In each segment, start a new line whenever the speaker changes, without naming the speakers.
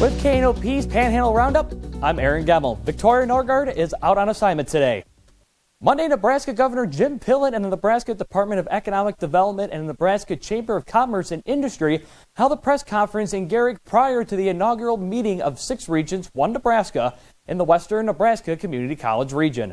With KNOP's Panhandle Roundup, I'm Aaron Gemmel. Victoria Norgard is out on assignment today. Monday, Nebraska Governor Jim Pillen and the Nebraska Department of Economic Development and the Nebraska Chamber of Commerce and Industry held a press conference in Gering prior to the inaugural meeting of 6 Regions, 1 Nebraska in the Western Nebraska Community College region.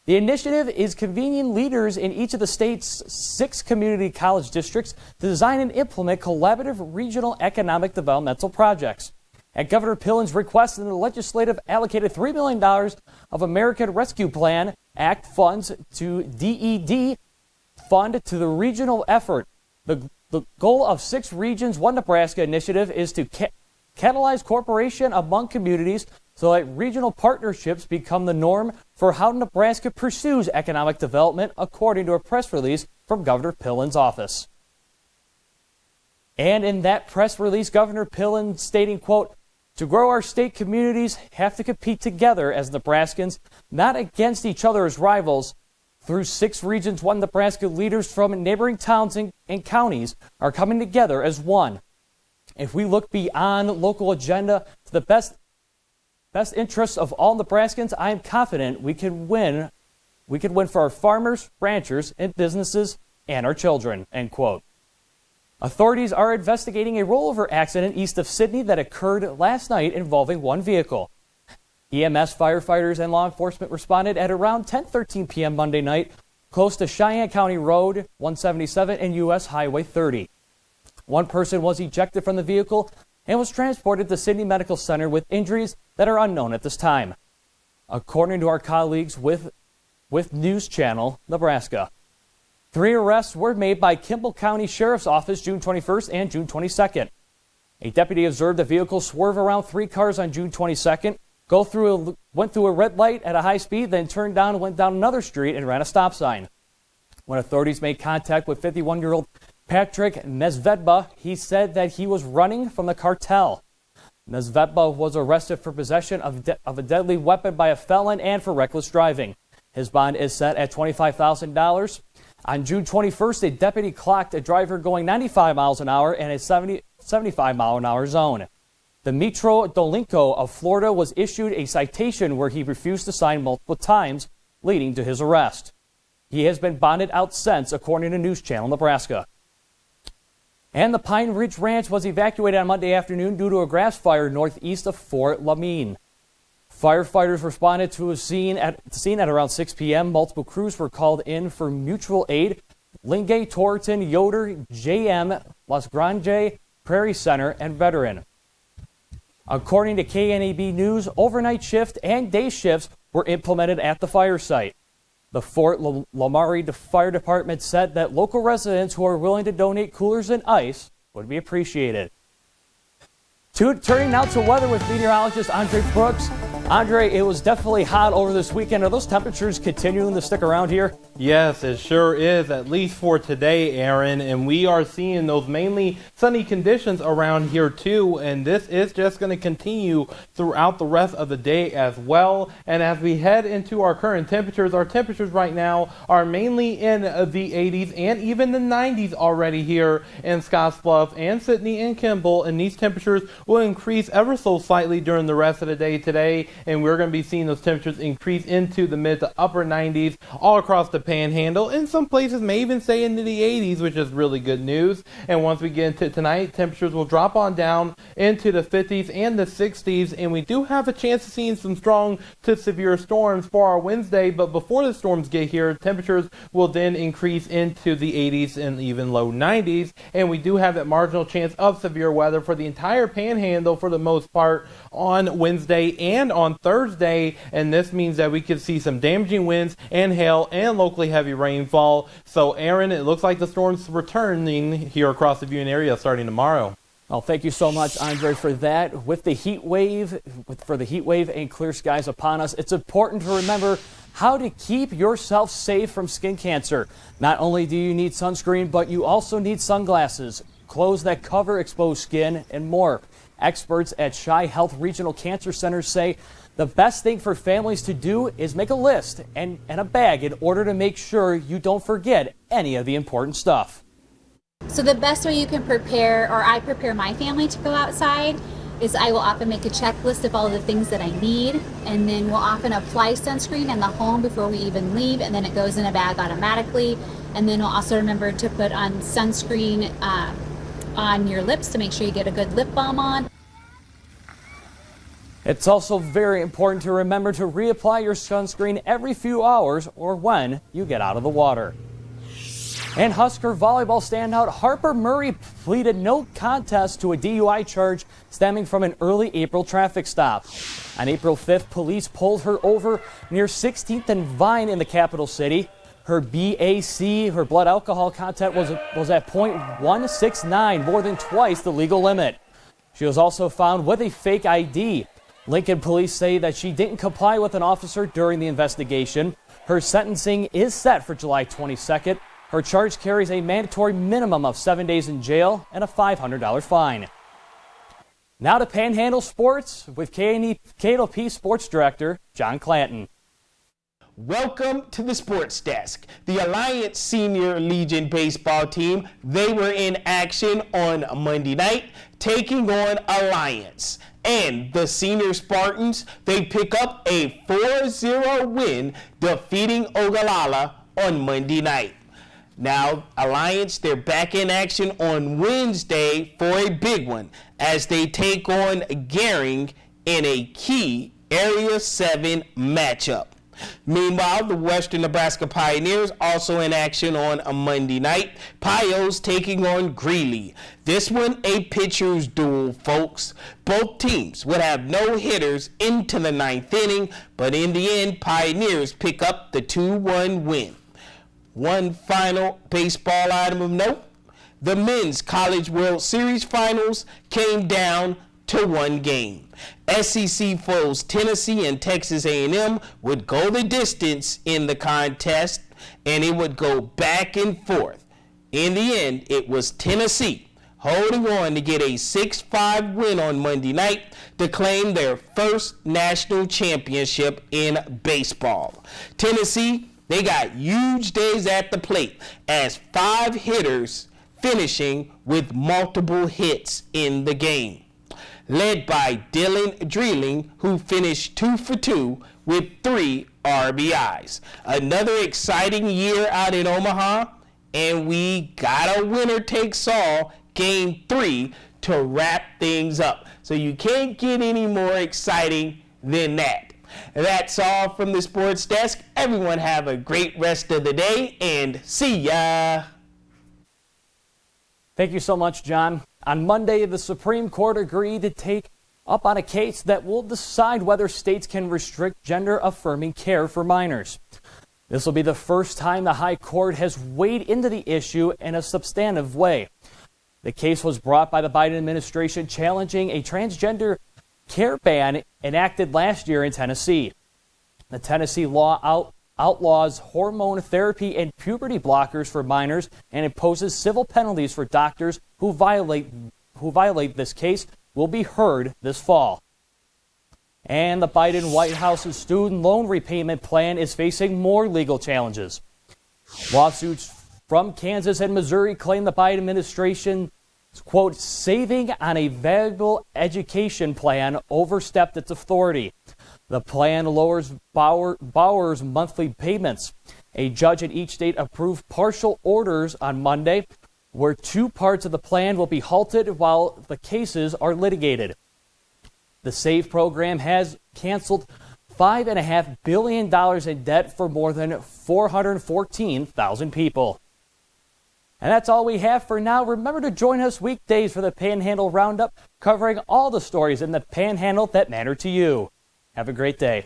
The initiative is convening leaders in each of the state's 6 community college districts to design and implement collaborative regional economic developmental projects. At Governor Pillen's request, the legislative allocated $3 million of American Rescue Plan Act funds to DED fund to the regional effort. The goal of 6 Regions, 1 Nebraska initiative is to catalyze cooperation among communities so that regional partnerships become the norm for how Nebraska pursues economic development, according to a press release from Governor Pillen's office. And in that press release, Governor Pillen stating, quote, "To grow, our state communities have to compete together as Nebraskans, not against each other as rivals. Through 6 Regions, 1 Nebraska leaders from neighboring towns and counties are coming together as one. If we look beyond local agenda to the best interests of all Nebraskans, I am confident we can win. We can win for our farmers, ranchers, and businesses, and our children," end quote. Authorities are investigating a rollover accident east of Sidney that occurred last night involving 1 vehicle. EMS firefighters and law enforcement responded at around 10:13 p.m. Monday night close to Cheyenne County Road 177 and U.S. Highway 30. 1 person was ejected from the vehicle and was transported to Sidney Medical Center with injuries that are unknown at this time, according to our colleagues with News Channel Nebraska. 3 arrests were made by Kimball County Sheriff's Office June 21st and June 22nd. A deputy observed a vehicle swerve around 3 cars on June 22nd, went through a red light at a high speed, then turned down and went down another street and ran a stop sign. When authorities made contact with 51-year-old Patrick Nezvedba, he said that he was running from the cartel. Nezvedba was arrested for possession of a deadly weapon by a felon and for reckless driving. His bond is set at $25,000. On June 21st, a deputy clocked a driver going 95 miles an hour in a 75 mile an hour zone. The Metro Dolinko of Florida was issued a citation where he refused to sign multiple times, leading to his arrest. He has been bonded out since, according to News Channel Nebraska. And the Pine Ridge Ranch was evacuated on Monday afternoon due to a grass fire northeast of Fort Lamine. Firefighters responded to a scene at around 6 p.m. Multiple crews were called in for mutual aid. Lingay, Torrington, Yoder, JM, Los Grange, Prairie Center, and Veteran. According to KNAB News, overnight shift and day shifts were implemented at the fire site. The Fort Lamari Fire Department said that local residents who are willing to donate coolers and ice would be appreciated. Turning now to weather with meteorologist Andre Brooks. Andre, it was definitely hot over this weekend. Are those temperatures continuing to stick around here?
Yes, it sure is, at least for today, Aaron. And we are seeing those mainly sunny conditions around here too. And this is just going to continue throughout the rest of the day as well. And as we head into our current temperatures, our temperatures right now are mainly in the 80s and even the 90s already here in Scottsbluff and Sidney and Kimball. And these temperatures will increase ever so slightly during the rest of the day today. And we're going to be seeing those temperatures increase into the mid to upper 90s all across the Panhandle. In some places may even stay into the 80s, which is really good news. And once we get into tonight, temperatures will drop on down into the 50s and the 60s. And we do have a chance of seeing some strong to severe storms for our Wednesday. But before the storms get here, temperatures will then increase into the 80s and even low 90s. And we do have that marginal chance of severe weather for the entire Panhandle for the most part on Wednesday and on Thursday, and this means that we could see some damaging winds and hail and locally heavy rainfall. So, Aaron, it looks like the storm's returning here across the viewing area starting tomorrow.
Well, thank you so much, Andre, for that. With the heat wave and clear skies upon us, it's important to remember how to keep yourself safe from skin cancer. Not only do you need sunscreen, but you also need sunglasses, clothes that cover exposed skin, and more. Experts at Chi Health Regional Cancer Center say the best thing for families to do is make a list and a bag in order to make sure you don't forget any of the important stuff.
So the best way you can prepare, or I prepare my family to go outside, is I will often make a checklist of all the things that I need, and then we'll often apply sunscreen in the home before we even leave, and then it goes in a bag automatically. And then we'll also remember to put on sunscreen on your lips to make sure you get a good lip balm on.
It's also very important to remember to reapply your sunscreen every few hours or when you get out of the water. And Husker volleyball standout Harper Murray pleaded no contest to a DUI charge stemming from an early April traffic stop. On April 5th, police pulled her over near 16th and Vine in the capital city. Her BAC, her blood alcohol content, was at .169, more than twice the legal limit. She was also found with a fake ID. Lincoln police say that she didn't comply with an officer during the investigation. Her sentencing is set for July 22nd. Her charge carries a mandatory minimum of 7 days in jail and a $500 fine. Now to Panhandle Sports with KNOP Sports Director John Clanton.
Welcome to the Sports Desk. The Alliance Senior Legion baseball team, they were in action on Monday night, taking on Alliance. And the Senior Spartans, they pick up a 4-0 win, defeating Ogallala on Monday night. Now, Alliance, they're back in action on Wednesday for a big one as they take on Gering in a key Area 7 matchup. Meanwhile, the Western Nebraska Pioneers also in action on a Monday night. Pios taking on Greeley. This one a pitcher's duel, folks. Both teams would have no hitters into the ninth inning, but in the end, Pioneers pick up the 2-1 win. One final baseball item of note. The Men's College World Series Finals came down to one game. SEC foes Tennessee and Texas A&M would go the distance in the contest, and it would go back and forth. In the end, it was Tennessee holding on to get a 6-5 win on Monday night to claim their first national championship in baseball. Tennessee, they got huge days at the plate as 5 hitters finishing with multiple hits in the game. Led by Dylan Dreeling, who finished 2 for 2 with 3 RBIs. Another exciting year out in Omaha, and we got a winner takes all game 3 to wrap things up. So you can't get any more exciting than that. That's all from the Sports Desk. Everyone have a great rest of the day, and see ya.
Thank you so much, John. On Monday, the Supreme Court agreed to take up on a case that will decide whether states can restrict gender-affirming care for minors. This will be the first time the High Court has weighed into the issue in a substantive way. The case was brought by the Biden administration challenging a transgender care ban enacted last year in Tennessee. The Tennessee law outlaws hormone therapy and puberty blockers for minors and imposes civil penalties for doctors who violate this. Case will be heard this fall. And the Biden White House's student loan repayment plan is facing more legal challenges. Lawsuits from Kansas and Missouri claim the Biden administration, quote, saving on a valuable education plan overstepped its authority. The plan lowers borrowers' monthly payments. A judge in each state approved partial orders on Monday, where 2 parts of the plan will be halted while the cases are litigated. The SAVE program has canceled $5.5 billion in debt for more than 414,000 people. And that's all we have for now. Remember to join us weekdays for the Panhandle Roundup, covering all the stories in the Panhandle that matter to you. Have a great day.